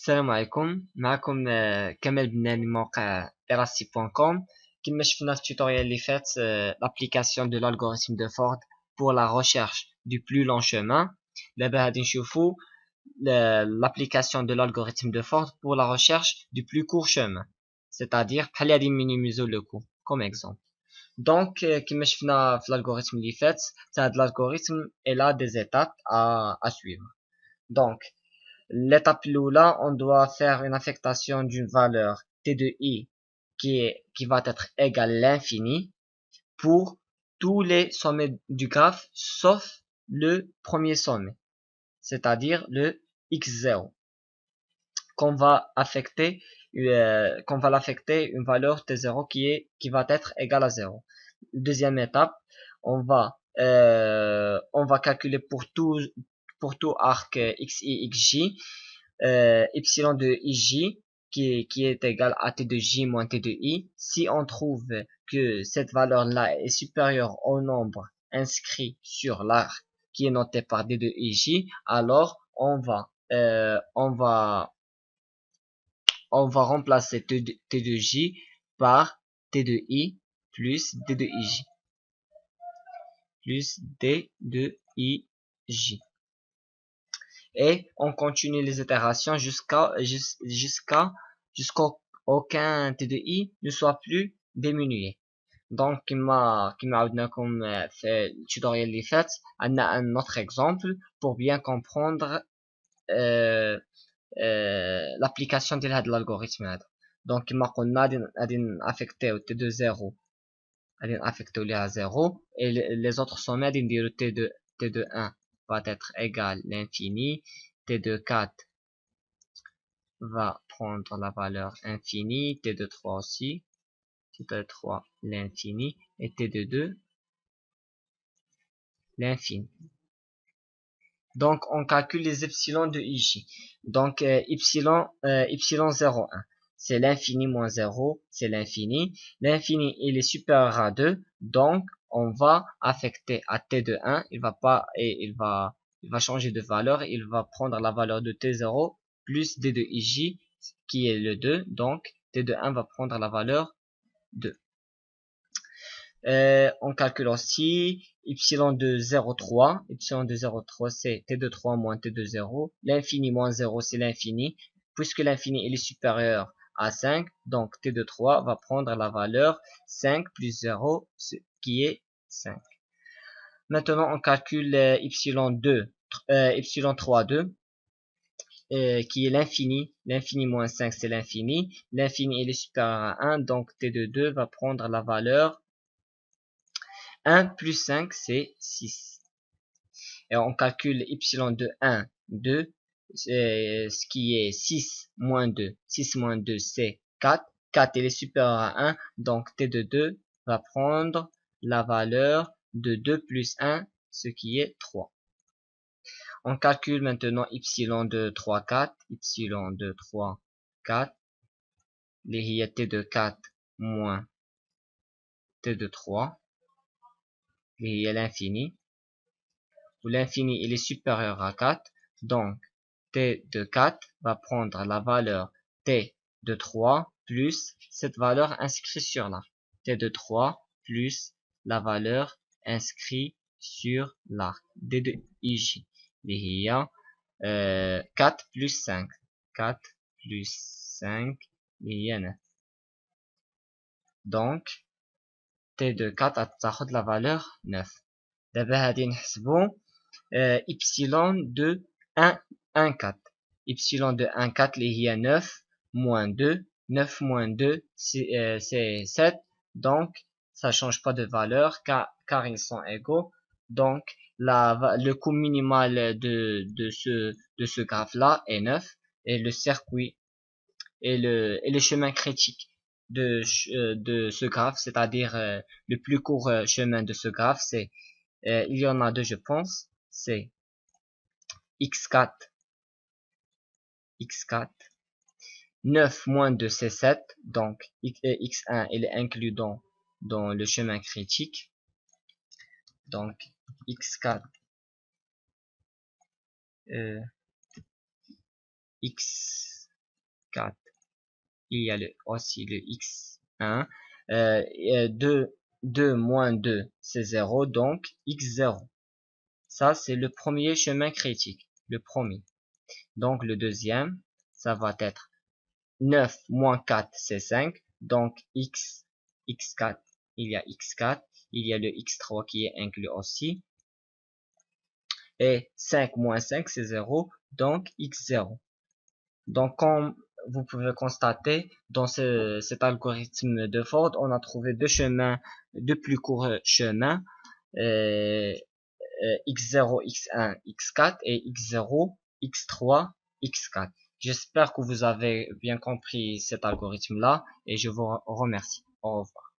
السلام عليكم. معكم كمال بناني من موقع Elastic.com. كما شفنا في التوتوريال اللي فات l'application de l'algorithme de Ford pour la recherche du plus long chemin. دابا غادي نشوفوا l'application de l'algorithme de Ford pour la recherche du plus court chemin, c'est-à-dire بحال غادي minimiser le coût comme exemple. Donc كما شفنا في l'algorithme اللي فات, هذا l'algorithme il a des étapes à suivre. Donc l'étape là, on doit faire une affectation d'une valeur t de i qui va être égale à l'infini pour tous les sommets du graphe sauf le premier sommet, c'est-à-dire le x0 qu'on va l'affecter une valeur t0 qui va être égale à 0. Deuxième étape, on va calculer pour tout arc xi xj epsilon de ij qui est égal à t de j moins t de i. Si on trouve que cette valeur-là est supérieure au nombre inscrit sur l'arc qui est noté par d de ij, alors on va remplacer t de j par t de i plus d de ij plus d de ij. Et on continue les itérations jusqu'à aucun t de i ne soit plus diminué. Donc كما عودناكم في التوتوريال اللي فات, عندنا un autre exemple pour bien comprendre l'application ديال هذا l'algorithme هذا. Donc كما قلنا غادي نافيكتيو t de 0, غادي نافيكتيو ليها 0, et les autres sommets غادي نديرو t de 1 va être égal à l'infini, t de 4 va prendre la valeur infinie, t de 3 aussi, t de 3 l'infini, et t de 2 l'infini. Donc on calcule les epsilons de ij. Donc epsilon 0,1, c'est l'infini moins 0, c'est l'infini. L'infini il est supérieur à 2, donc on va affecter à t de 1, il va changer de valeur, il va prendre la valeur de t0 plus d de ij qui est le 2, donc t de 1 va prendre la valeur 2. On calcule aussi epsilon de 0,3. Epsilon de 0,3 c'est t de 3 moins t de 0. L'infini moins 0 c'est l'infini. Puisque l'infini il est supérieur à 5, donc t de 3 va prendre la valeur 5 plus 0, ce qui est 5. Maintenant on calcule epsilon 3, 2. Qui est l'infini. L'infini moins 5 c'est l'infini. L'infini il est supérieur à 1, donc t de 2 va prendre la valeur 1 plus 5 c'est 6. Et on calcule epsilon de 1, 2, ce qui est 6 moins 2. 6 moins 2 c'est 4. 4 il est supérieur à 1, donc t de 2 va prendre la valeur de 2 plus 1, ce qui est 3. On calcule maintenant epsilon de 3, 4. Epsilon de 3, 4. اللي هي t de 4 moins t de 3. اللي هي l'infini. Où l'infini il est supérieur à 4. Donc t de 4 va prendre la valeur t de 3 plus cette valeur inscrite sur l'arc. T de 3 plus la valeur inscrite sur l'arc. D de ij. اللي هي 4 plus 5. 4 plus 5 اللي هي 9. Donc t de 4 تاخد la valeur 9. دابا غادي نحسبو epsilon de 1, 1, 4. Epsilon de 1, 4 اللي هي 9 moins 2. 9 moins 2 c'est 7. Donc ça change pas de valeur car ils sont égaux. Donc le coût minimal de ce graphe là est 9, et le circuit et le chemin critique de ce graphe, c'est-à-dire le plus court chemin de ce graphe, c'est il y en a deux je pense, c'est x4, 9 moins 2 c'est 7, donc x1 il est inclus dans le chemin critique, donc x4 x x4, il y a aussi le x1. 2 moins 2, c'est 0, donc x0. Ça, c'est le premier chemin critique, le premier. Donc, le deuxième, ça va être 9 moins 4, c'est 5. Donc, x4, il y a x4. Il y a le x3 qui est inclus aussi. Et 5 moins 5, c'est 0. Donc, x0. Donc, comme vous pouvez constater, dans cet algorithme de Ford, on a trouvé deux plus courts chemins. X0, X1, X4 et X0, X3, X4. J'espère que vous avez bien compris cet algorithme-là et je vous remercie. Au revoir.